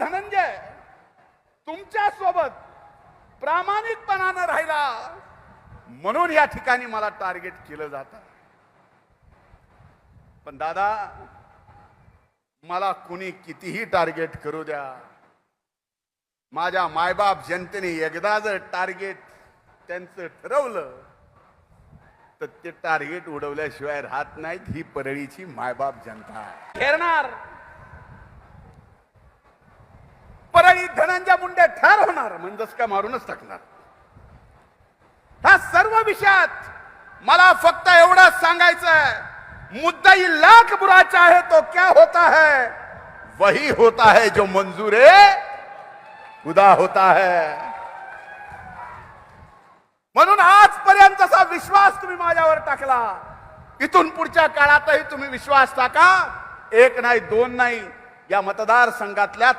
धनंजय तुमच्या सोबत प्रामाणिकपणानं राहिला म्हणून या ठिकाणी मला टार्गेट केलं जातं. पण दादा, मला कुणी कितीही टार्गेट करू द्या, माझ्या मायबाप जनतेने एकदा जर टार्गेट त्यांचं ठरवलं तर ते टार्गेट उडवल्याशिवाय राहत नाहीत. ही परळीची मायबाप जनता घेरणार. परळी धनंजय मुंडे ठार होणार म्हणजेच का मारूनच टाकणार. ह्या सर्व विषयात मला फक्त एवढंच सांगायचं आहे, मुद्दाई लाख बुरा चाहे तो क्या होता है, वही होता है जो मंजूरे खुदा होता है. म्हणून आजपर्यंतचा विश्वास तुम्ही माझ्यावर टाकला, इथून पुढच्या काळातही तुम्ही विश्वास टाका. एक नाही, दोन नाही, या मतदारसंघातल्या